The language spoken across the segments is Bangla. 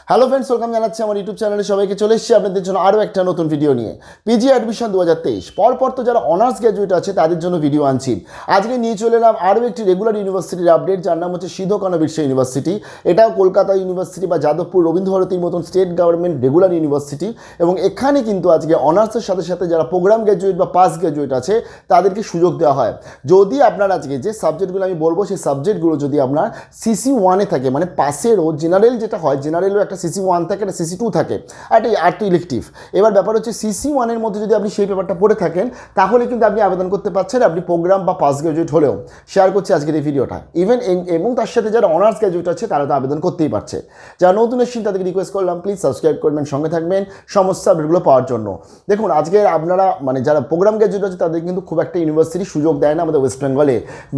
হ্যালো ফ্রেন্ডস, ওয়েলকাম জানাচ্ছি আমার ইউটিউব চ্যানেলে সবাইকে। চলে এসেছি আপনাদের জন্য আরও একটা নতুন ভিডিও নিয়ে। পিজি অ্যাডমিশন 2023 পরপর তো যারা অনার্স গ্র্যাজুয়েট আছে তাদের জন্য ভিডিও আনছি। আজকে নিয়ে চলে এলাম আরও একটি রেগুলার ইউনিভার্সিটির আপডেট, যার নাম হচ্ছে সিধো কানো বিরসা ইউনিভার্সিটি। এটাও কলকাতা ইউনিভার্সিটি বা যাদবপুর রবীন্দ্রভারতীর মতন স্টেট গভর্নমেন্ট রেগুলার ইউনিভার্সিটি, এবং এখানে কিন্তু আজকে অনার্সের সাথে সাথে যারা প্রোগ্রাম গ্র্যাজুয়েট বা পাস গ্র্যাজুয়েট আছে তাদেরকে সুযোগ দেওয়া হয়। যদি আপনার আজকে যে সাবজেক্টগুলো আমি বলবো সেই সাবজেক্টগুলো যদি আপনার সিসি ওয়ানে থাকে, মানে পাসেরও জেনারেল যেটা হয়, জেনারেলও একটা সিসি ওয়ান থাকে, একটা সিসি টু থাকে, আর তো ইলেকটিভ। এবার ব্যাপার হচ্ছে সিসি ওয়ানের মধ্যে যদি আপনি সেই পেপারটা পড়ে থাকেন তাহলে কিন্তু আপনি আবেদন করতে পারছেন, আপনি প্রোগ্রাম বা পাস গ্র্যাজুয়েট হলেও। শেয়ার করছি আজকের এই ভিডিওটা। ইভেন এবং তার সাথে যারা অনার্স গ্র্যাজুয়েট আছে তারা তো আবেদন করতেই পারছে। যারা নতুন এসেছেন তাদেরকে রিকোয়েস্ট করলাম প্লিজ সাবস্ক্রাইব করবেন, সঙ্গে থাকবেন সমস্ত আপডেটগুলো পাওয়ার জন্য। দেখুন, আজকে আপনারা মানে যারা প্রোগ্রাম গ্র্যাজুয়েট আছে তাদের কিন্তু খুব একটা ইউনিভার্সিটি সুযোগ দেয় না আমাদের ওয়েস্ট বেঙ্গলে।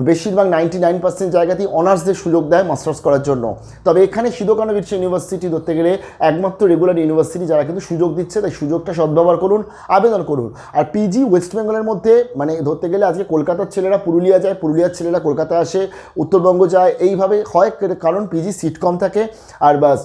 বেশিরভাগ 99% জায়গাতেই অনার্সদের সুযোগ দেয় মাস্টার্স করার জন্য। তবে এখানে সিধো কানো বিরসা ইউনিভার্সিটি ধরতে গেলে একমাত্র রেগুলার ইউনিভার্সিটি যারা কিন্তু সুযোগ দিচ্ছে, তাই সুযোগটা সদ্ব্যবহার করুন, আবেদন করুন। আর পিজি ওয়েস্ট বেঙ্গলের মধ্যে মানে ধরতে গেলে আজকে কলকাতার ছেলেরা পুরুলিয়া যায়, পুরুলিয়ার ছেলেরা কলকাতা আসে, উত্তরবঙ্গ যায়, এইভাবে হয়, কারণ পিজি সিট কম থাকে। আর বাস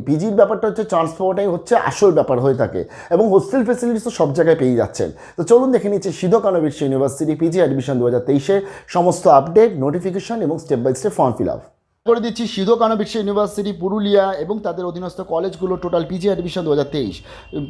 পিজির ব্যাপারটা হচ্ছে ট্রান্সপোর্টাই হচ্ছে আসল ব্যাপার হয়ে থাকে, এবং হোস্টেল ফেসিলিটিস তো সব জায়গায় পেয়ে যাচ্ছেন। তো চলুন দেখে নিচ্ছি Sidho Kanho Birsa university PG admission 2023 সমস্ত আপডেট, নোটিফিকেশন এবং step by step form fill up করে দিচ্ছি। সিধো কানো বিরসা ইউনিভার্সিটি পুরুলিয়া এবং তাদের অধীনস্থ কলেজগুলো টোটাল পিজি অ্যাডমিশন 2023।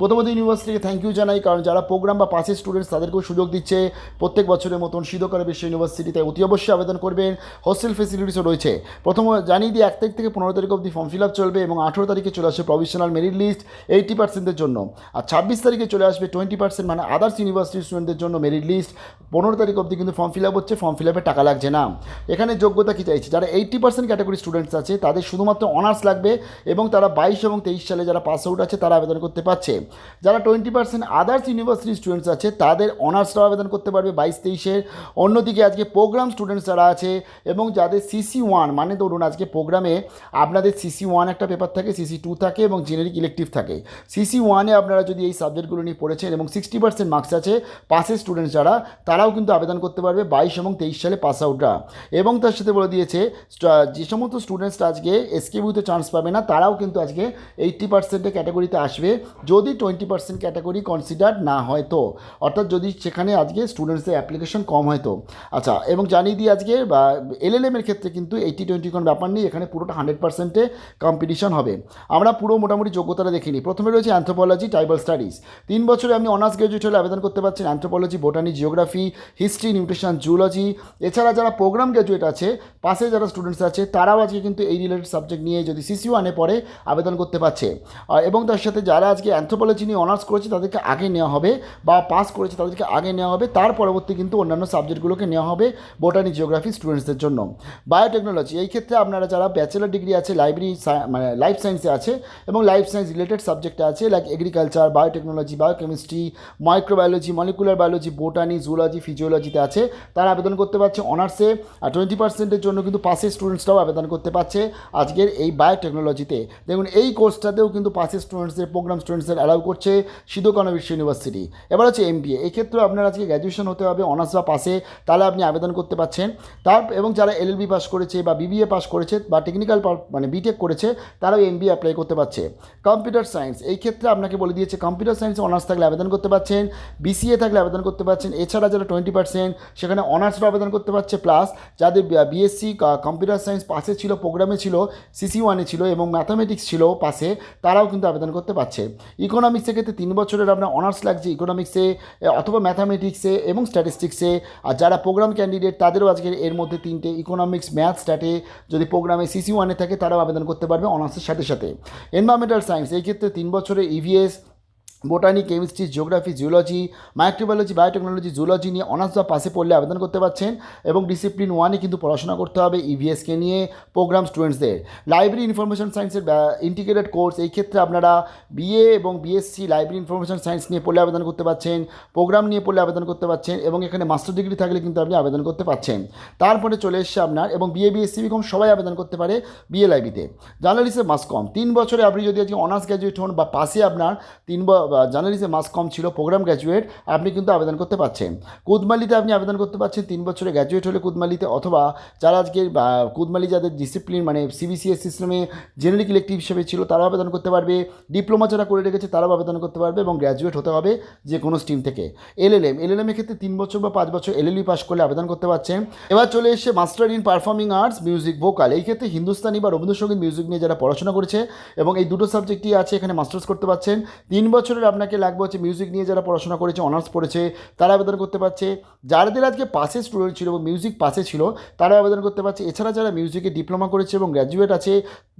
প্রথমত ইউনিভার্সিটিকে থ্যাংক ইউ জানাই, কারণ যারা প্রোগ্রাম বা পাসের স্টুডেন্টস তাদেরকেও সুযোগ দিচ্ছে প্রত্যেক বছরের মতন সিধো কানো বিরসা ইউনিভার্সিটি, তাই অতি অবশ্যই আবেদন করবেন। হোস্টেল ফেসিলিটিসও রয়েছে। প্রথম জানিয়ে দিই 1 তারিখ থেকে 15 তারিখ অবধি ফর্ম ফিল আপ চলবে, এবং 18 তারিখে চলে আসবে প্রভিশনাল মেরিট লিস্ট 80%-এর জন্য, আর 26 তারিখে চলে আসবে 20% মানে আদার্স ইউনিভার্সিটি স্টুডেন্টদের জন্য মেরিট লিস্ট। 15 তারিখ অবধি কিন্তু ফর্ম ফিল আপ হচ্ছে, ফর্ম ফিল আপে টাকা লাগছে না। এখানে যোগ্যতা কী চাইছে, যারা 80% ক্যাটাগরি স্টুডেন্টস আছে তাদের শুধুমাত্র অনার্স লাগবে, এবং তারা 22 এবং 23 সালে যারা পাস আউট আছে তারা আবেদন করতে পারছে। যারা 20% আদার্স ইউনিভার্সিটি স্টুডেন্টস আছে তাদের অনার্সরাও আবেদন করতে পারবে 22-23-এর। অন্যদিকে আজকে প্রোগ্রাম স্টুডেন্টস যারা আছে এবং যাদের সিসি ওয়ান, মানে ধরুন আজকে প্রোগ্রামে আপনাদের সিসি ওয়ান একটা পেপার থাকে, সিসি টু থাকে এবং জেনারিক ইলেকটিভ থাকে। সিসি ওয়ানে আপনারা যদি এই সাবজেক্টগুলো নিয়ে পড়েছেন এবং 60% মার্কস আছে পাসের স্টুডেন্টস যারা, তারাও কিন্তু আবেদন করতে পারবে 22 এবং 23 সালে পাস আউটরা। এবং তার সাথে বলে দিয়েছে যে সমস্ত স্টুডেন্টসরা আজকে এসকেবিউতে চান্স পাবে না তারাও কিন্তু আজকে 80%-এর ক্যাটাগরিতে আসবে, যদি 20% ক্যাটাগরি কনসিডার্ড না হয় তো, অর্থাৎ যদি সেখানে আজকে স্টুডেন্টসদের অ্যাপ্লিকেশন কম হয় তো। আচ্ছা, এবং জানিয়ে দিই আজকে বা এলএলএমের ক্ষেত্রে কিন্তু 80-20 কোনো ব্যাপার নেই, এখানে পুরোটা 100%-এ কম্পিটিশন হবে। আমরা পুরো মোটামুটি যোগ্যতাটা দেখিনি। প্রথমে রয়েছে অ্যানথ্রোপোলজি, ট্রাইবাল স্টাডিজ। 3 বছরে আপনি অনার্স গ্র্যাজুয়েট হলে আবেদন করতে পারছেন anthropology, botany, geography, history, nutrition, zoology. এছাড়া যারা প্রোগ্রাম গ্র্যাজুয়েট আছে, পাশে যারা স্টুডেন্টস আছে, তারাও আজকে কিন্তু এই রিলেটেড সাবজেক্ট নিয়ে যদি সিসি ওয়ানে পড়ে আবেদন করতে পারছে। এবং তার সাথে যারা আজকে অ্যানথ্রোপোলজি নিয়ে অনার্স করেছে তাদেরকে আগে নেওয়া হবে, বা পাস করেছে তাদেরকে আগে নেওয়া হবে, তার পরবর্তী কিন্তু অন্যান্য সাবজেক্টগুলোকে নেওয়া হবে বোটানি, জিওগ্রাফি স্টুডেন্টসদের জন্য। বায়োটেকনোলজি, এই ক্ষেত্রে আপনারা যারা ব্যাচেলার ডিগ্রি আছে মানে লাইফ সায়েন্সে আছে এবং লাইফ সায়েন্স রিলেটেড সাবজেক্টে আছে, like agriculture, biotechnology, biochemistry, microbiology, molecular biology, botany, zoology, ফিজিওলজিতে আছে, তারা আবেদন করতে পারছে অনার্সে। আর 20%-এর জন্য কিন্তু পাসের স্টুডেন্টসরাও আবেদন করতে পারছে আজকের এই বায়োটেকনোলজিতে। দেখুন, এই কোর্সটাতেও কিন্তু পাসের স্টুডেন্টসদের, প্রোগ্রাম স্টুডেন্টসদের অ্যালাউ করছে সিধো কানো বিরসা ইউনিভার্সিটি। এবার হচ্ছে এমবিএ, এই ক্ষেত্রেও আপনার আজকে গ্র্যাজুয়েশন হতে হবে অনার্স বা পাসে, তাহলে আপনি আবেদন করতে পারছেন। এবং যারা এলএলবি পাস করেছে বা বিবিএ পাস করেছে বা টেকনিক্যাল মানে বিটেক করেছে তারাও এমবিএ অ্যাপ্লাই করতে পারছে। কম্পিউটার সায়েন্স, এই ক্ষেত্রে আপনাকে বলে দিয়েছে কম্পিউটার সায়েন্সে অনার্স থাকলে আবেদন করতে পারছেন, বিসিএ থাকলে আবেদন করতে পারছেন। এছাড়া যারা 20% সেখানে অনার্সরা আবেদন করতে পারছে, প্লাস যাদের বিএসসি কম্পিউটার সায়েন্স পাসে ছিল, প্রোগ্রামে ছিল, সিসি ওয়ানে ছিল এবং ম্যাথামেটিক্স ছিল পাশে, তারাও কিন্তু আবেদন করতে পারছে। ইকোনমিক্সের ক্ষেত্রে 3 বছরের আপনার অনার্স লাগছে ইকোনমিক্সে অথবা ম্যাথামেটিক্সে এবং স্ট্যাটিস্টিক্সে। আর যারা প্রোগ্রাম ক্যান্ডিডেট তাদেরও আজকে এর মধ্যে 3টে ইকোনমিক্স, ম্যাথ, স্ট্যাটে যদি প্রোগ্রামে সিসি ওয়ানে থাকে তারাও আবেদন করতে পারবে অনার্সের সাথে সাথে। এনভায়রনমেন্টাল সায়েন্স, এই ক্ষেত্রে 3 বছরের EVS, botany, chemistry, geography, geology, microbiology, biotechnology, zoology নিয়ে অনার্স বা পাশে পড়লে আবেদন করতে পারছেন। এবং ডিসিপ্লিন 1-এ কিন্তু পড়াশোনা করতে হবে ইভিএসকে নিয়ে প্রোগ্রাম স্টুডেন্টসদের। লাইব্রেরি ইনফরমেশন সায়েন্সের ইন্টিগ্রেটেড কোর্স, এই ক্ষেত্রে আপনারা বিএ এবং বিএসসি লাইব্রেরি ইনফরমেশন সায়েন্স নিয়ে পড়লে আবেদন করতে পারছেন, প্রোগ্রাম নিয়ে পড়লে আবেদন করতে পারছেন, এবং এখানে মাস্টার ডিগ্রি থাকলে কিন্তু আপনি আবেদন করতে পারছেন। তারপরে চলে এসছে আপনার, এবং বিএ, বিএসসি, বিকম সবাই আবেদন করতে পারে বিএলআইবিতে। জার্নালিস্টের মাস কম, 3 বছরে আপনি যদি আজকে অনার্স গ্র্যাজুয়েট হন বা পাশে আপনার জার্নালিজে মাস কম ছিল, প্রোগ্রাম গ্র্যাজুয়েট, আপনি কিন্তু আবেদন করতে পারছেন। কুদমালিতে আপনি আবেদন করতে পারছেন 3 বছরে গ্র্যাজুয়েট হলে কুদমালিতে, অথবা যারা আজকে কুদমালি যাদের ডিসিপ্লিন মানে সিবিসিএস সিস্টেমে জেনারিক ইলেকটিভ হিসেবে ছিল তারাও আবেদন করতে পারবে, ডিপ্লোমা যারা করে রেখেছে তারাও আবেদন করতে পারবে, এবং গ্র্যাজুয়েট হতে হবে যে কোনো স্ট্রিম থেকে। এলএলএমের ক্ষেত্রে 3 বছর বা 5 বছর এলএলবি পাস করলে আবেদন করতে পারছেন। এবার চলে এসে master in performing arts music vocal, এই ক্ষেত্রে হিন্দুস্তানি বা রবীন্দ্রসঙ্গীত মিউজিক নিয়ে যারা পড়াশোনা করেছে এবং এই দুটো সাবজেক্টই আছে এখানে মাস্টার্স করতে পারছেন। 3 বছরের আপনাকে লাগবে হচ্ছে মিউজিক নিয়ে যারা পড়াশোনা করেছে, অনার্স পড়েছে, তারা আবেদন করতে পারছে। যাদের আজকে পাসে স্টুডেন্ট ছিল এবং মিউজিক পাসে ছিল তারা আবেদন করতে পারছে। এছাড়া যারা মিউজিকে ডিপ্লোমা করেছে এবং গ্র্যাজুয়েট আছে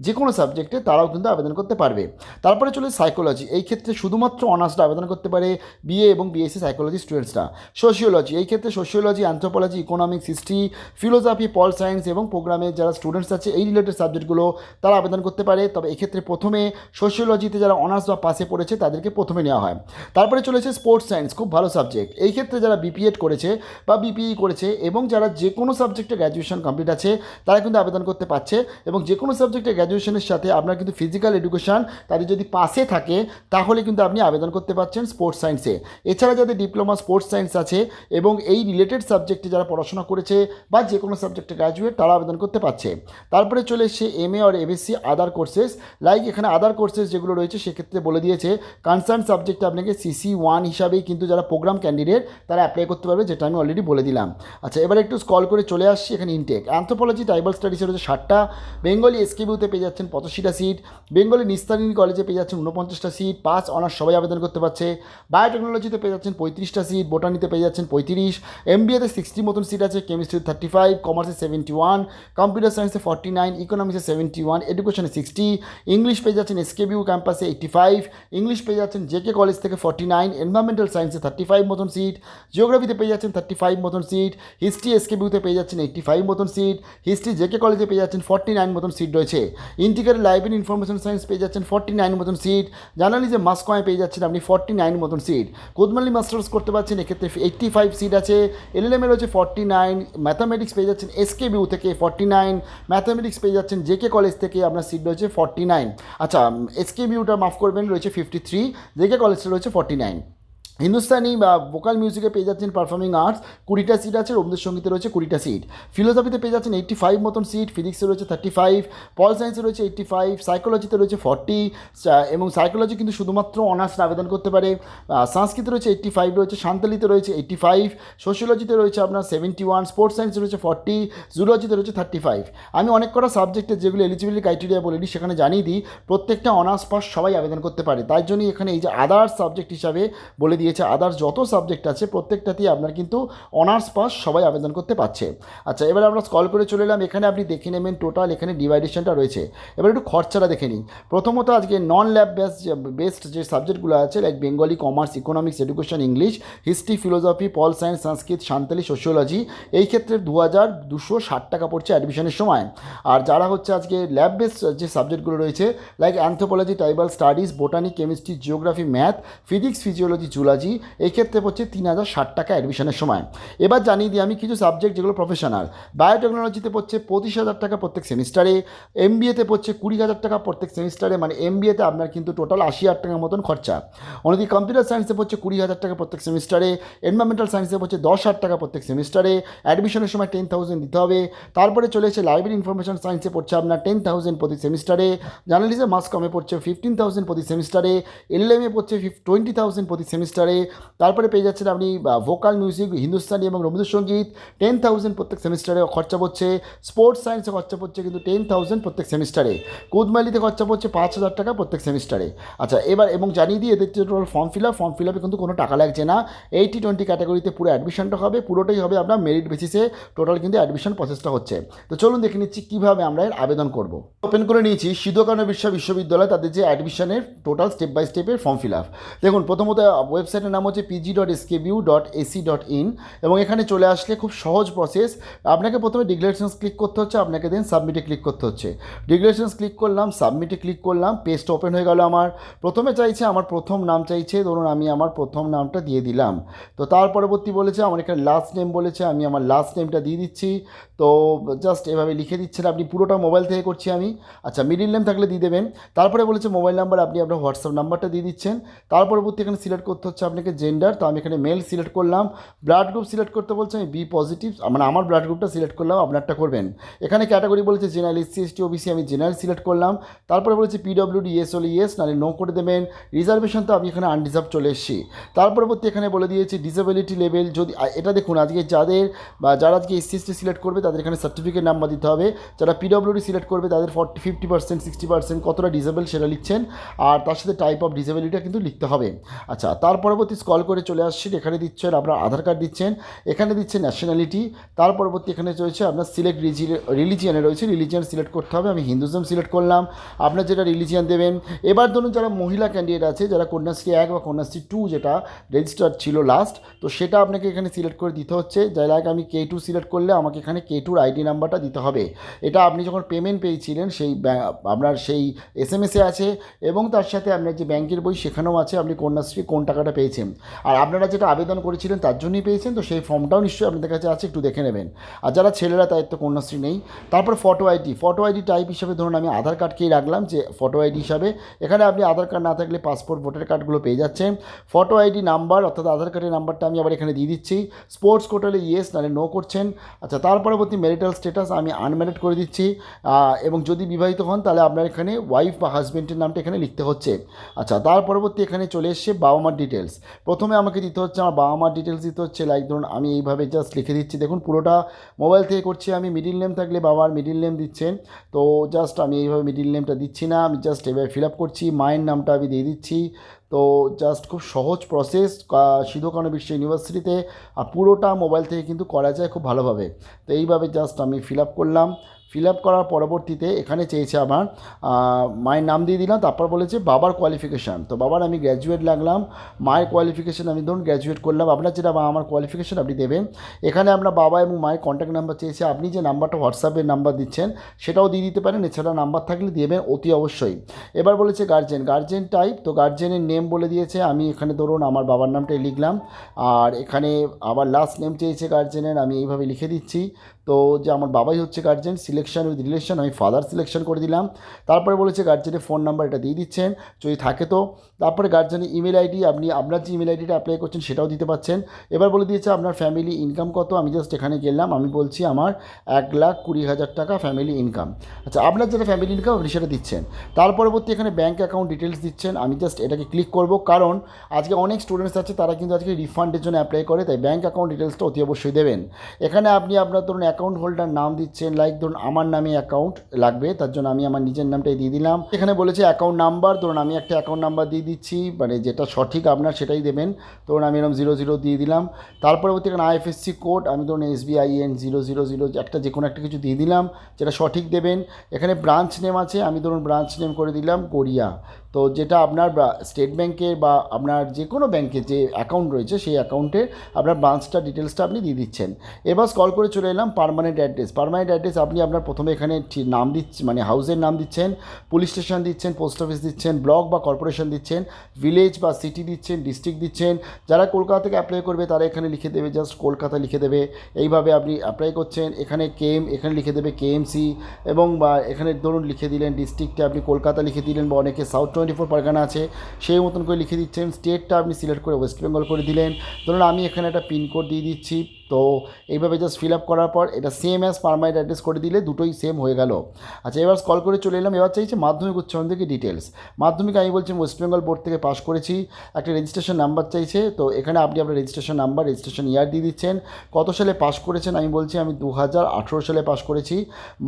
যে কোনো সাবজেক্টে তারাও কিন্তু আবেদন করতে পারবে। তারপরে চলে সাইকোলজি, এই ক্ষেত্রে শুধুমাত্র অনার্সটা আবেদন করতে পারে বিএ এবং বিএসসি সাইকোলজি স্টুডেন্টসরা। সোশিওলজি, এই ক্ষেত্রে sociology, anthropology, economics, history, philosophy, pol science এবং প্রোগ্রামের যারা স্টুডেন্টস আছে এই রিলেটেড সাবজেক্টগুলো তারা আবেদন করতে পারে। তবে এক্ষেত্রে প্রথমে সোশিওলজিতে যারা অনার্স বা পাসে পড়েছে তাদেরকে প্রথমে নেওয়া হয়। তারপরে চলেছে স্পোর্টস সায়েন্স, খুব ভালো সাবজেক্ট, এই ক্ষেত্রে যারা বিপিএড করেছে বা বিপিই করেছে এবং যারা যে কোনো সাবজেক্টে গ্র্যাজুয়েশন কমপ্লিট আছে তারা কিন্তু আবেদন করতে পারছে। এবং যে কোনো সাবজেক্টে গ্র্যাজুয়েশনের সাথে আপনার কিন্তু ফিজিক্যাল এডুকেশন তাদের যদি পাসে থাকে তাহলে কিন্তু আপনি আবেদন করতে পারছেন স্পোর্টস সায়েন্সে। এছাড়া যাদের ডিপ্লোমা স্পোর্টস সায়েন্স আছে এবং এই রিলেটেড সাবজেক্টে যারা পড়াশোনা করেছে বা যে কোনো সাবজেক্টে গ্র্যাজুয়েট তারা আবেদন করতে পারছে। তারপরে চলে এসে এমএ আর এমএসসি আদার কোর্সেস, লাইক এখানে আদার কোর্সেস যেগুলো রয়েছে সেক্ষেত্রে বলে দিয়েছে কনসার্ন সাবজেক্টে আপনাকে CC1 হিসাবেই কিন্তু যারা প্রোগ্রাম ক্যান্ডিডেট তারা অ্যাপ্লাই করতে পারবে, যেটা আমি অলরেডি বলে দিলাম। আচ্ছা, এবার একটু স্ক্রল করে চলে আসছি এখানে ইনটেক। অ্যানথ্রোপোলজি ট্রাইবাল স্টাডিজের রয়েছে 60টা, বেঙ্গলি SKBUতে পেয়ে যাচ্ছেন 85টা সিট, বেঙ্গলি নিস্তারিণী কলেজে পেয়ে যাচ্ছেন 49টা সিট, পাস অনার্স সবাই আবেদন করতে পারছে। বায়োটেকনোলজিতে পেয়ে যাচ্ছেন 35টা সিট, বোটানিতে পেয়ে যাচ্ছেন 35, MBAতে 60 মতন সিট আছে, কেমিস্ট্রিতে 35, কমার্সে 71, কম্পিউটার সায়েন্সে 49, ইকোনমিক্সে 71, এডুকেশনে 60, ইংলিশ পেয়ে যাচ্ছেন SKBU ক্যাম্পাসে 85, ইংলিশ পেয়ে যাচ্ছেন JK কলেজ থেকে 49, এনভায়রনমেন্টাল সায়েন্সে 35 মতন সিট, জিওগ্রাফিতে পেয়ে যাচ্ছেন 35 মতন সিট, হিস্ট্রি SKBUতে পেয়ে যাচ্ছেন 85 মতন সিট, হিস্ট্রি JK কলেজে পেয়ে যাচ্ছেন 49 মতন সিট রয়েছে, ইন্টিগ্রেটেড লাইব্রেরি ইনফরমেশন সায়েন্স পেয়ে যাচ্ছেন 49 মতন সিট, জার্নালিজম মাস কমে পেয়ে যাচ্ছেন আপনি 49 মতন সিট, কোদমালি মাস্টার্স করতে পারছেন এক্ষেত্রে 85 সিট আছে, এলএলএমে রয়েছে 49, ম্যাথামেটিক্স পেয়ে যাচ্ছেন SKBU থেকে 49, ম্যাথামেটিক্স পেয়ে যাচ্ছেন JK কলেজ থেকে আপনার সিট রয়েছে 49। আচ্ছা, SKBUটা মাফ করবেন রয়েছে 53, JK কলেজটা রয়েছে 49। হিন্দুস্তানি বা ভোকাল মিউজিকে পেয়ে যাচ্ছেন পারফর্মিং আর্টস 20টা সিট আছে, রবীন্দ্রসঙ্গীতে রয়েছে 20টা সিট, ফিলোসফিতে পেয়ে যাচ্ছেন 85 মতন সিট, ফিজিক্সে রয়েছে 35, পল সায়েন্সে রয়েছে 85, সাইকোলজিতে রয়েছে 40 এবং সাইকোলজি কিন্তু শুধুমাত্র অনার্স আবেদন করতে পারে, সংস্কৃতে রয়েছে 85 রয়েছে, সান্তালিতে রয়েছে 85, সোশিওলজিতে রয়েছে আপনার 71, স্পোর্টস সায়েন্সে রয়েছে 40, জুলজিতে রয়েছে 35। আমি অনেক কটা সাবজেক্টের যেগুলো এলিজিবিলিটি ক্রাইটেরিয়া বলিনি সেখানে জানিয়ে দিই প্রত্যেকটা অনার্স পাস সবাই আবেদন করতে পারে, তাই জন্যই এখানে এই যে আদার্স সাবজেক্ট হিসাবে বলে দিয়েছে আদার্স যত সাবজেক্ট আছে প্রত্যেকটাতেই আপনার কিন্তু অনার্স পাস সবাই আবেদন করতে পারছে। আচ্ছা, এবার আমরা স্ক্রল করে চলে এলাম, এখানে আপনি দেখে নেবেন টোটাল এখানে ডিভাইডেশনটা রয়েছে। এবার একটু খরচাটা দেখে নিই। প্রথমত আজকে নন ল্যাব বেসড যে সাবজেক্টগুলো আছে like Bengali, commerce, economics, education, English, history, philosophy, pol science, Sanskrit, Santali, sociology, এই ক্ষেত্রে 2260 টাকা পড়ছে অ্যাডমিশনের সময়। আর যারা হচ্ছে আজকে ল্যাব বেসড যে সাবজেক্টগুলো রয়েছে like anthropology, tribal studies, botany, chemistry, geography, math, physics, physiology, zoology, এই ক্ষেত্রে পড়ছে 3060 টাকা অ্যাডমিশনের সময়। এবার জানিয়ে দিই আমি কিছু সাবজেক্ট যেগুলো প্রফেশনাল। বায়োটেকনোলজিতে পড়ছে 25,000 টাকা প্রত্যেক সেমিস্টারে, MBAতে পড়ছে 20,000 টাকা প্রত্যেক সেমিস্টারে, মানে MBAতে আপনার কিন্তু টোটাল 80,000 টাকার মতন খরচা। অন্যদিকে কম্পিউটার সায়েন্সে পড়ছে 20,000 টাকা প্রত্যেক সেমিস্টারে, এনভায়রনমেন্টাল সায়েন্সে পড়ছে 10,000 টাকা প্রত্যেক সেমিস্টারে, অ্যাডমিশনের সময় 10,000 দিতে হবে। তারপরে চলে এসে লাইব্রেরি ইনফরমেশন সায়েন্সে পড়ছে আপনার 10,000 প্রতি সেমিস্টারে, জার্নালিজম মাস কমে পড়ছে 15,000 প্রতি সেমিস্টারে, এলএলএমে পড়ছে 20,000 প্রতি সেমিস্টারে। তারপরে পেয়ে যাচ্ছেন আপনি ভোকাল মিউজিক, হিন্দুস্তানি এবং রবীন্দ্রসঙ্গীত 10,000 প্রত্যেক সেমিস্টারে খরচা পড়ছে। স্পোর্টস সায়েন্সে খরচা পড়ছে কিন্তু 10,000 প্রত্যেক সেমিস্টারে। কোদমালিতে খরচা পড়ছে 5,000 টাকা প্রত্যেক সেমিস্টারে। আচ্ছা, এবার এবং জানিয়ে দিই এদের টোটাল ফর্ম ফিল আপে কিন্তু কোনো টাকা লাগছে না। 80-20 ক্যাটাগরিতে পুরো অ্যাডমিশনটা হবে, পুরোটাই হবে আপনার মেরিট বেসিসে, টোটাল কিন্তু অ্যাডমিশন প্রসেসটা হচ্ছে। তো চলুন দেখে নিচ্ছি কীভাবে আমরা এর আবেদন করব। ওপেন করে নিয়েছি সিধো কানহো বিশ্ববিদ্যালয় তাদের যে অ্যাডমিশনের টোটাল স্টেপ বাই স্টেপের ফর্ম ফিল আপ। দেখুন, প্রথমত ওয়েবসাইট ওয়েবসাইটের নাম হচ্ছে pg.skbu.ac.in এবং এখানে চলে আসলে খুব সহজ প্রসেস। আপনাকে প্রথমে ডিক্লারেশনস ক্লিক করতে হচ্ছে, আপনাকে দেন সাবমিটে ক্লিক করতে হচ্ছে। ডিক্লারেশনস ক্লিক করলাম, সাবমিটে ক্লিক করলাম, পেজটা ওপেন হয়ে গেল। আমার প্রথমে চাইছে আমার প্রথম নাম চাইছে, ধরুন আমি আমার প্রথম নামটা দিয়ে দিলাম। তো তার পরবর্তী বলেছে আমার এখানে লাস্ট নেম বলেছে, আমি আমার লাস্ট নেমটা দিয়ে দিচ্ছি। তো জাস্ট এভাবে লিখে দিচ্ছেন, আপনি পুরোটা মোবাইল থেকে করছি আমি। আচ্ছা, মিডিল নেম থাকলে দিয়ে দেবেন। তারপরে বলেছে মোবাইল নাম্বার, আপনি আপনার হোয়াটসঅ্যাপ নাম্বারটা দিয়ে দিচ্ছেন। তার পরবর্তী এখানে সিলেক্ট করতে হচ্ছে আপনাকে জেন্ডার, তো আমি এখানে মেল সিলেক্ট করলাম। ব্লাড গ্রুপ সিলেক্ট করতে বলছে, আমি বি পজিটিভ, মানে আমার ব্লাড গ্রুপটা সিলেক্ট করলাম, আপনারটা করবেন। এখানে ক্যাটাগরি বলেছে জেনারেল, এসসি এসটি ওবিসি, আমি জেনারেল সিলেক্ট করলাম। তারপরে বলেছে পিডব্লিউডি ইয়েস হলে ইয়েস, নাহলে নো করে দেবেন। রিজার্ভেশন তো আমি এখানে আনরিজার্ভ চলে এসেছি। তার পরবর্তী এখানে বলে দিয়েছি ডিসেবিলিটি লেভেল, যদি এটা দেখুন আজকে যাদের বা যারা আজকে এসসি এসটি সিলেক্ট করবে তাদের এখানে সার্টিফিকেট নাম্বার দিতে হবে। যারা পিডব্লিউডি সিলেক্ট করবে তাদের 50% 60% কতটা ডিসেবল সেটা লিখছেন, আর তার সাথে টাইপ অফ ডিসেবিলিটিটা কিন্তু লিখতে হবে। আচ্ছা, তার পরবর্তী স্ক্রল করে চলে আসছেন, এখানে দিচ্ছেন আপনার আধার কার্ড দিচ্ছেন, এখানে দিচ্ছেন ন্যাশনালিটি। তার পরবর্তী এখানে রয়েছে আপনার সিলেক্ট রিলিজিয়ানে রয়েছে, রিলিজিয়ান সিলেক্ট করতে হবে, আমি হিন্দুজম সিলেক্ট করলাম। আপনার যেটা রিলিজিয়ান দেবেন। এবার ধরুন যারা মহিলা ক্যান্ডিডেট আছে, যারা কন্যাশ্রী 1 বা কন্যাশ্রী 2 যেটা রেজিস্টার্ড ছিল লাস্ট, তো সেটা আপনাকে এখানে সিলেক্ট করে দিতে হচ্ছে। যাই লাইক আমি K2 সিলেক্ট করলে আমাকে এখানে K2-র আইডি নাম্বারটা দিতে হবে। এটা আপনি যখন পেমেন্ট পেয়েছিলেন সেই আপনার সেই SMS-এ আছে, এবং তার সাথে আপনার যে ব্যাংকের বই সেখানেও আছে আপনি কন্যাশ্রী কোন টাকাটা পেয়েছেন। আর আপনারা যেটা আবেদন করেছিলেন তার জন্যই পেয়েছেন, তো সেই ফর্মটাও নিশ্চয়ই আপনাদের কাছে আছে, একটু দেখে নেবেন। আর যারা ছেলেরা তাদের তো কন্যাশ্রী নেই। তারপর ফটো আইডি টাইপ হিসাবে ধরুন আমি আধার কার্ডকেই রাখলাম যে ফটো আইডি হিসাবে। এখানে আপনি আধার কার্ড না থাকলে পাসপোর্ট, ভোটার কার্ডগুলো পেয়ে যাচ্ছেন। ফটো আইডি নাম্বার অর্থাৎ আধার কার্ডের নাম্বারটা আমি আবার এখানে দিয়ে দিচ্ছি। স্পোর্টস কোটালে ইয়েস, নাহলে নো করছেন। আচ্ছা, তার পরবর্তী ম্যারিটাল স্ট্যাটাস আমি আনম্যারিড করে দিচ্ছি, এবং যদি বিবাহিত হন তাহলে আপনার এখানে ওয়াইফ বা হাজব্যান্ডের নামটা এখানে লিখতে হচ্ছে। আচ্ছা, তার পরবর্তী এখানে চলে এসছে বাবা মার ডিটেলস। প্রথমে আমাকে দিতে হচ্ছে আমার বাবা মার ডিটেলস দিতে হচ্ছে, লাইক ধরুন আমি এইভাবে জাস্ট লিখে দিচ্ছি, দেখুন পুরোটা মোবাইল থেকে করছি আমি। মিডিল নেম থাকলে বাবার মিডিল নেম দিচ্ছেন, তো জাস্ট আমি এইভাবে মিডিল নেমটা দিচ্ছি না, আমি জাস্ট এভাবে ফিল আপ করছি। মায়ের নামটা আমি দিয়ে দিচ্ছি। তো জাস্ট খুব সহজ প্রসেস, সিধু কানু বিশ্ব ইউনিভার্সিটিতে পুরোটা মোবাইল থেকে কিন্তু করা যায় খুব ভালোভাবে। তো এইভাবে জাস্ট আমি ফিল আপ করলাম। ফিল আপ করার পরবর্তীতে এখানে চেয়েছে আমার মায়ের নাম দিয়ে দিলাম। তারপর বলেছে বাবার কোয়ালিফিকেশান, তো বাবার আমি গ্র্যাজুয়েট লাগলাম। মায়ের কোয়ালিফিকেশান আমি ধরুন গ্র্যাজুয়েট করলাম। আপনার যেটা আমার কোয়ালিফিকেশান আপনি দেবেন। এখানে আপনার বাবা এবং মায়ের কন্ট্যাক্ট নাম্বার চেয়েছে, আপনি যে নাম্বারটা হোয়াটসঅ্যাপের নাম্বার দিচ্ছেন সেটাও দিয়ে দিতে পারেন, এছাড়া নাম্বার থাকলে দেবেন অতি অবশ্যই। এবার বলেছে গার্জেন টাইপ, তো গার্জেনের নেম বলে দিয়েছে, আমি এখানে ধরুন আমার বাবার নামটাই লিখলাম। আর এখানে আবার লাস্ট নেম চেয়েছে গার্জেনের, আমি এইভাবে লিখে দিচ্ছি। তো যে আমার বাবাই হচ্ছে গার্জেন, সিলেকশন উইথ রিলেশন আমি ফাদার সিলেকশন করে দিলাম। তারপরে বলেছে গার্জেনের ফোন নাম্বার এটা দিয়ে দিচ্ছেন যদি থাকে তো। তারপরে গার্জেনের ইমেল আইডি, আপনি আপনার যে ইমেল আইডিটা অ্যাপ্লাই করছেন সেটাও দিতে পারছেন। এবার বলে দিয়েছে আপনার ফ্যামিলি ইনকাম কত, আমি জাস্ট এখানে গেলাম, আমি বলছি আমার 1,20,000 টাকা ফ্যামিলি ইনকাম। আচ্ছা, আপনার যেটা ফ্যামিলি ইনকাম আপনি সেটা দিচ্ছেন। তার পরবর্তী এখানে ব্যাঙ্ক অ্যাকাউন্ট ডিটেলস দিচ্ছেন, আমি জাস্ট এটাকে ক্লিক করব, কারণ আজকে অনেক স্টুডেন্টস আছে তারা কিন্তু আজকে রিফান্ডের জন্য অ্যাপ্লাই করে, তাই ব্যাঙ্ক অ্যাকাউন্ট ডিটেলসটা অতি অবশ্যই দেবেন। এখানে আপনি আপনার ধরুন অ্যাকাউন্ট হোল্ডার নাম দিচ্ছেন, লাইক ধরুন আমার নামে অ্যাকাউন্ট লাগবে, তার জন্য আমি আমার নিজের নামটাই দিয়ে দিলাম। এখানে বলেছে অ্যাকাউন্ট নাম্বার, ধরুন আমি একটা অ্যাকাউন্ট নাম্বার দিয়ে দিচ্ছি, মানে যেটা সঠিক আপনার সেটাই দেবেন। ধরুন আমি এরকম 00 দিয়ে দিলাম। তার পরবর্তী এখানে IFSC কোড, আমি ধরুন SBIN 000 একটা যে কোনো একটা কিছু দিয়ে দিলাম, যেটা সঠিক দেবেন। এখানে ব্রাঞ্চ নেম আছে, আমি ধরুন ব্রাঞ্চ নেম করে দিলাম গড়িয়া। তো যেটা আপনার স্টেট ব্যাঙ্কের বা আপনার যে কোনো ব্যাঙ্কে যে অ্যাকাউন্ট রয়েছে সেই অ্যাকাউন্টে আপনার ব্রাঞ্চটা ডিটেলসটা আপনি দিয়ে দিচ্ছেন। এবার স্ক্রল করে চলে এলাম পার্মানেন্ট অ্যাড্রেস, আপনি আপনার প্রথমে এখানে নাম দিচ্ছেন, মানে হাউসের নাম দিচ্ছেন, পুলিশ স্টেশন দিচ্ছেন, পোস্ট অফিস দিচ্ছেন, ব্লক বা কর্পোরেশন দিচ্ছেন, ভিলেজ বা সিটি দিচ্ছেন, ডিস্ট্রিক্ট দিচ্ছেন। যারা কলকাতা থেকে অ্যাপ্লাই করবে তারা এখানে লিখে দেবে জাস্ট কলকাতা লিখে দেবে। এইভাবে আপনি অ্যাপ্লাই করছেন। এখানে এখানে লিখে দেবে KMC, এবং বা এখানে ধরুন লিখে দিলেন ডিস্ট্রিক্টে আপনি কলকাতা লিখে দিলেন, বা অনেকে সাউথ 24 পরগনা আছে সেই মতন করে লিখে দিচ্ছেন। স্টেটটা আপনি সিলেক্ট করে ওয়েস্ট বেঙ্গল করে দিলেন। ধরুন আমি এখানে একটা পিনকোড দিয়ে দিচ্ছি। তো এইভাবে জাস্ট ফিল আপ করার পর এটা সেম অ্যাজ পার্মানেন্ট অ্যাড্রেস করে দিলে দুটোই সেম হয়ে গেল। আচ্ছা, এবার স্ক্রল করে চলে এলাম। এবার চাইছে মাধ্যমিক উচ্চ মাধ্যমিক ডিটেলস। মাধ্যমিক আমি বলছি ওয়েস্ট বেঙ্গল বোর্ড থেকে পাস করেছি। একটা রেজিস্ট্রেশন নাম্বার চাইছে, তো এখানে আপনি আপনার রেজিস্ট্রেশন নাম্বার, রেজিস্ট্রেশন ইয়ার দিয়ে দিচ্ছেন। কত সালে পাস করেছেন, আমি বলছি আমি 2018 সালে পাস করেছি।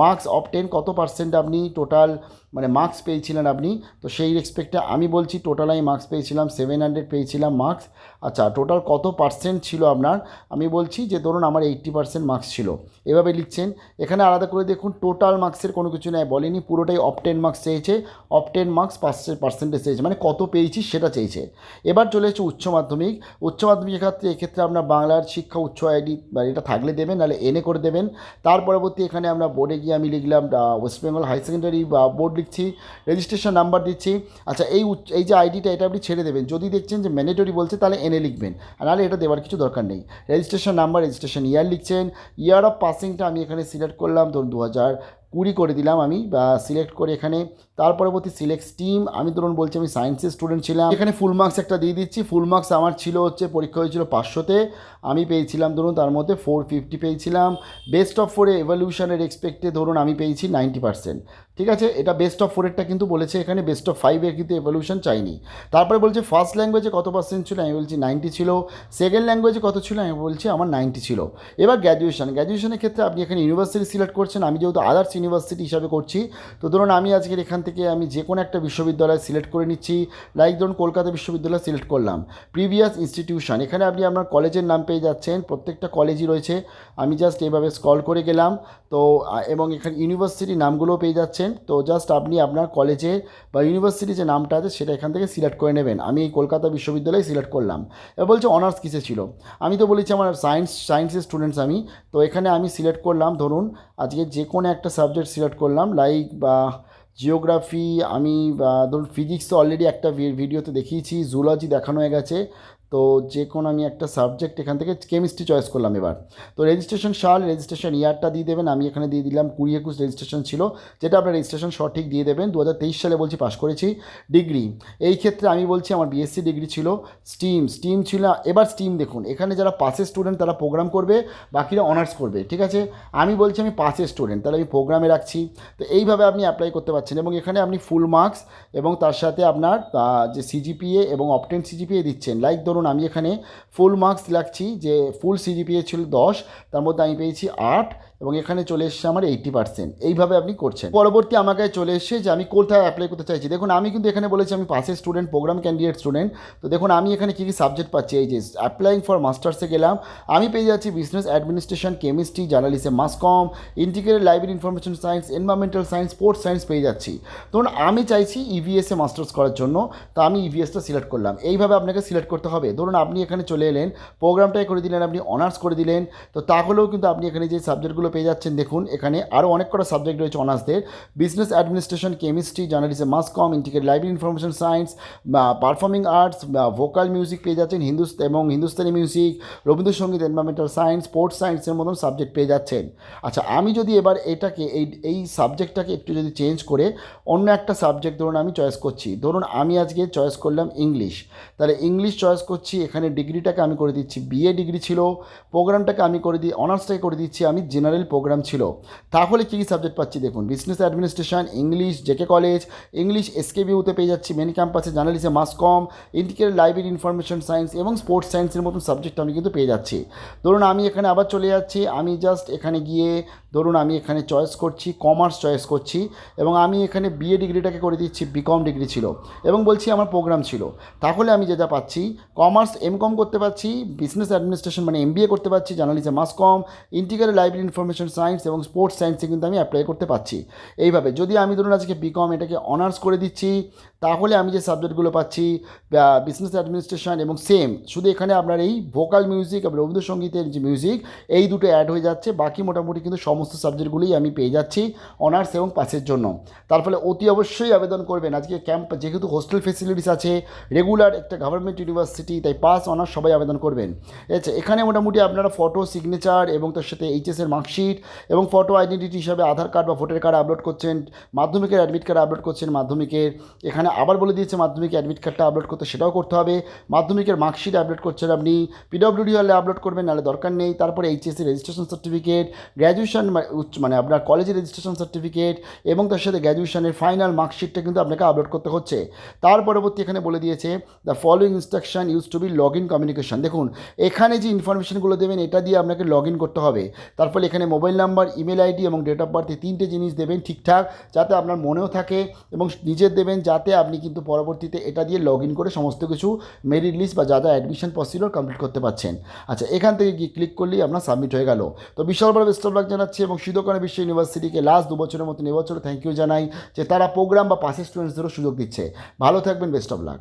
মার্কস অফ 10 কত পার্সেন্ট আপনি টোটাল মানে মার্কস পেয়েছিলেন আপনি, তো সেই রেসপেক্টে আমি বলছি টোটাল আমি মার্কস পেয়েছিলাম 700 পেয়েছিলাম মার্কস। আচ্ছা, টোটাল কত পার্সেন্ট ছিল আপনার, আমি বলছি যে ধরুন আমার 80% মার্কস ছিল, এভাবে লিখছেন। এখানে আলাদা করে দেখুন টোটাল মার্কসের কোনো কিছু নেই, বলেনি, পুরোটাই অফ 10 মার্কস চেয়েছে, অফ 10 মার্কস পার্সেন্টেজ চেয়েছে, মানে কত পেয়েছি সেটা চেয়েছে। এবার চলে এসেছে উচ্চ মাধ্যমিক। উচ্চ মাধ্যমিকের ক্ষেত্রে এক্ষেত্রে আপনার বাংলার শিক্ষা উচ্চ আইডি এটা থাকলে দেবেন, নাহলে এনে করে দেবেন। তার পরবর্তী এখানে আমরা বোর্ডে গিয়ে আমি লিখলাম west Bengal high secondary board লিখছি, রেজিস্ট্রেশন নাম্বার দিচ্ছি। আচ্ছা এই যে আইডিটা এটা আপনি ছেড়ে দেবেন, যদি দেখছেন যে ম্যান্ডেটরি বলছে তাহলে এনে লিখবেন, আর নাহলে এটা দেওয়ার কিছু দরকার নেই। রেজিস্ট্রেশন নাম্বার, রেজিস্ট্রেশন ইয়ার লিখছেন। ইয়ার অফ পাসিংটা আমি এখানে সিলেক্ট করলাম, ধরুন 2020 করে দিলাম আমি, বা সিলেক্ট করে এখানে। তার পরবর্তী সিলেক্ট স্ট্রিম, আমি ধরুন বলছি আমি সায়েন্সের স্টুডেন্ট ছিলাম, এখানে ফুল মার্কস একটা দিয়ে দিচ্ছি। ফুল মার্কস আমার ছিল হচ্ছে, পরীক্ষা হয়েছিল 500-তে, আমি পেয়েছিলাম ধরুন তার মধ্যে 450 পেয়েছিলাম। বেস্ট অফ 4-এ এভলিউশনের এক্সপেক্টে ধরুন আমি পেয়েছি 90%। ঠিক আছে, এটা বেস্ট অফ 4-এরটা কিন্তু বলেছে, এখানে বেস্ট অফ 5-এর কিন্তু এভলিউশন চাইনি। তারপরে বলছে ফার্স্ট ল্যাঙ্গুয়েজে কত পার্সেন্ট ছিল, আমি বলছি 90 ছিল। সেকেন্ড ল্যাঙ্গুয়েজে কত ছিল, আমি বলছি আমার 90 ছিল। এবার গ্র্যাজুয়েশনের ক্ষেত্রে আপনি এখানে ইউনিভার্সিটি সিলেক্ট করছেন, আমি যেহেতু আদার্স ইউনিভার্সিটি হিসাবে করছি, তো ধরুন আমি আজকের এখান থেকে আমি যে কোনো একটা বিশ্ববিদ্যালয় সিলেক্ট করে নিচ্ছি, লাইক ধরুন কলকাতা বিশ্ববিদ্যালয় সিলেক্ট করলাম। প্রিভিয়াস ইনস্টিটিউশন, এখানে আপনি আপনার কলেজের নাম পেয়ে যাচ্ছেন, প্রত্যেকটা কলেজই রয়েছে। আমি জাস্ট এইভাবে স্ক্রল করে গেলাম, তো এবং এখানে ইউনিভার্সিটি নামগুলোও পেয়ে যাচ্ছেন। তো জাস্ট আপনি আপনার কলেজে বা ইউনিভার্সিটি যে নামটা আছে সেটা এখান থেকে সিলেক্ট করে নেবেন। আমি এই কলকাতা বিশ্ববিদ্যালয় সিলেক্ট করলাম। এবার বলছে অনার্স কিসে ছিল, আমি তো বলেছি আমার সায়েন্সের স্টুডেন্টস আমি, তো এখানে আমি সিলেক্ট করলাম ধরুন আজকে যে কোনো একটা সাবজেক্ট সিলেক্ট করলাম, লাইক বা জিওগ্রাফি, আমি ধরুন ফিজিক্স তো অলরেডি একটা ভিডিওতে দেখিয়েছি, জুলজি দেখানো হয়ে গেছে, তো যে কোনো আমি একটা সাবজেক্ট এখান থেকে কেমিস্ট্রি চয়েস করলাম। এবার তো রেজিস্ট্রেশন সাল, রেজিস্ট্রেশন ইয়ারটা দিয়ে দেবেন, আমি এখানে দিয়ে দিলাম 2021 রেজিস্ট্রেশন ছিল, যেটা আপনার রেজিস্ট্রেশন সঠিক দিয়ে দেবেন। 2023 সালে বলছি পাস করেছি। ডিগ্রি, এই ক্ষেত্রে আমি বলছি আমার বিএসসি ডিগ্রি ছিল। স্ট্রিম ছিল, এবার স্ট্রিম দেখুন এখানে যারা পাসের স্টুডেন্ট তারা প্রোগ্রাম করবে, বাকিরা অনার্স করবে। ঠিক আছে, আমি বলছি আমি পাসের স্টুডেন্ট, তাহলে আমি প্রোগ্রামে রাখছি। তো এইভাবে আপনি অ্যাপ্লাই করতে পারছেন, এবং এখানে আপনি ফুল মার্কস এবং তার সাথে আপনার যে সিজিপিএ এবং অপটেন সিজিপিএ দিচ্ছেন। লাইক ধরুন আমি এখানে ফুল মার্কস লাগছি, যে ফুল সিজিপিএ ছিল 10, তার মধ্যে আমি পেয়েছি 8, এবং এখানে চলে এসছে আমার 80%। এইভাবে আপনি করছেন। পরবর্তী আমাকে চলে এসছে যে আমি কোথায় অ্যাপ্লাই করতে চাইছি। দেখুন আমি কিন্তু এখানে বলেছি আমি পাসের স্টুডেন্ট, প্রোগ্রাম ক্যান্ডিডেট স্টুডেন্ট। তো দেখুন আমি এখানে কী কী সাবজেক্ট পাচ্ছি, এই যে অ্যাপ্লাইং ফর মাস্টার্সে গেলাম, আমি পেয়ে যাচ্ছি business administration, chemistry, journalism, mass com, integrated library information science, environmental science, sports science পেয়ে যাচ্ছি। ধরুন আমি চাইছি ইভিএসে মাস্টার্স করার জন্য, তো আমি ইভিএসটা সিলেক্ট করলাম। এইভাবে আপনাকে সিলেক্ট করতে হবে। ধরুন আপনি এখানে চলে এলেন, প্রোগ্রামটাই করে দিলেন, আপনি অনার্স করে দিলেন, তো তাহলেও কিন্তু আপনি এখানে যে সাবজেক্টগুলো পেয়ে যাচ্ছেন, দেখুন এখানে আরও অনেক কটা সাবজেক্ট রয়েছে অনার্সদের, business administration, chemistry, journalism, mass com, integrated library information science, performing arts, vocal music পেয়ে যাচ্ছেন, Hindustani music, Rabindrasangeet, environmental science, sports সায়েন্সের মতন সাবজেক্ট পেয়ে যাচ্ছেন। আচ্ছা, আমি যদি এবার এটাকে এই সাবজেক্টটাকে একটু যদি চেঞ্জ করে অন্য একটা সাবজেক্ট ধরুন আমি চয়েস করছি, ধরুন আমি আজকে চয়েস করলাম ইংলিশ, তাহলে ইংলিশ চয়েস করছি। এখানে ডিগ্রিটাকে আমি করে দিচ্ছি বিএ ডিগ্রি ছিল, প্রোগ্রামটাকে আমি করে দিই অনার্সটাকে করে দিচ্ছি আমি জেনারেল প্রোগ্রাম ছিল। তাহলে কী কী সাবজেক্ট পাচ্ছি দেখুন, business administration, English JK college, English এসকেবিউতে পেয়ে যাচ্ছি, মেন ক্যাম্পাসে journalism, mass com, integrated library information science এবং স্পোর্টস সায়েন্সের মতন সাবজেক্ট আমি কিন্তু পেয়ে যাচ্ছি। ধরুন আমি এখানে আবার চলে যাচ্ছি, আমি জাস্ট এখানে গিয়ে ধরুন আমি এখানে চয়েস করছি কমার্স চয়েস করছি, এবং আমি এখানে বিএ ডিগ্রিটাকে করে দিচ্ছি বিকম ডিগ্রি ছিল, এবং বলছি আমার প্রোগ্রাম ছিল। তাহলে আমি যেটা পাচ্ছি, কমার্স এমকম করতে পারছি, বিজনেস অ্যাডমিনিস্ট্রেশন মানে এমবিএ করতে পারছি, journalism, mass com, integrated library information science এবং স্পোর্টস সায়েন্সে কিন্তু আমি অ্যাপ্লাই করতে পারছি। এইভাবে যদি আমি ধরুন আজকে বিকম এটাকে অনার্স করে দিচ্ছি, তাহলে আমি যে সাবজেক্টগুলো পাচ্ছি বিজনেস অ্যাডমিনিস্ট্রেশন এবং সেম, শুধু এখানে আপনার এই ভোকাল মিউজিক এবং রবীন্দ্রসঙ্গীতের যে মিউজিক এই দুটো অ্যাড হয়ে যাচ্ছে, বাকি মোটামুটি কিন্তু সমস্ত সাবজেক্টগুলোই আমি পেয়ে যাচ্ছি অনার্স এবং পাসের জন্য। তার ফলে অতি অবশ্যই আবেদন করবেন। আজকে ক্যাম্প যেহেতু হোস্টেল ফেসিলিটিস আছে, রেগুলার একটা গভর্নমেন্ট ইউনিভার্সিটি, তাই পাস অনার্স সবাই আবেদন করবেন। আচ্ছা, এখানে মোটামুটি আপনারা ফটো, সিগনেচার এবং তার সাথে এইচএসের মার্কশিট এবং ফটো আইডেন্টিটি হিসাবে আধার কার্ড বা ভোটার কার্ড আপলোড করছেন, মাধ্যমিকের অ্যাডমিট কার্ড আপলোড করছেন, মাধ্যমিকের এখানে আবার বলে দিয়েছে মাধ্যমিক অ্যাডমিট কার্ডটা আপলোড করতে, সেটাও করতে হবে। মাধ্যমিকের মার্কশিট আপলোড করছেন আপনি, পিডব্লিউডি হলে আপলোড করবেন, নাহলে দরকার নেই। তারপরে এইচএসসি রেজিস্ট্রেশন সার্টিফিকেট, গ্র্যাজুয়েশন মানে আপনার কলেজের রেজিস্ট্রেশন সার্টিফিকেট এবং তার সাথে গ্র্যাজুয়েশনের ফাইনাল মার্কশিটটা কিন্তু আপনাকে আপলোড করতে হচ্ছে। তার পরবর্তী এখানে বলে দিয়েছে the following instruction use to be log in communication. দেখুন এখানে যে ইনফরমেশনগুলো দেবেন এটা দিয়ে আপনাকে লগ ইন করতে হবে। তার ফলে এখানে মোবাইল নাম্বার, ইমেল আইডি এবং ডেট অফ বার্থ, এই তিনটে জিনিস দেবেন ঠিকঠাক, যাতে আপনার মনেও থাকে, এবং নিজের দেবেন যাতে আপনি কিন্তু পরবর্তীতে এটা দিয়ে লগ ইন করে সমস্ত কিছু মেরিট লিস্ট বা যা যা অ্যাডমিশন প্রসিডিওর কমপ্লিট করতে পারছেন। আচ্ছা, এখান থেকে গিয়ে ক্লিক করলেই আপনার সাবমিট হয়ে গেল। তো বিশাল বড় বেস্ট অফ লাক জানাচ্ছি এবং সিধো কানহো বিশ্ব ইউনিভার্সিটিকে লাস্ট 2 বছরের মতন এবছরও থ্যাংক ইউ জানাই যে তারা প্রোগ্রাম বা পাসের স্টুডেন্টসদেরও সুযোগ দিচ্ছে। ভালো থাকবেন, বেস্ট অফ লাক।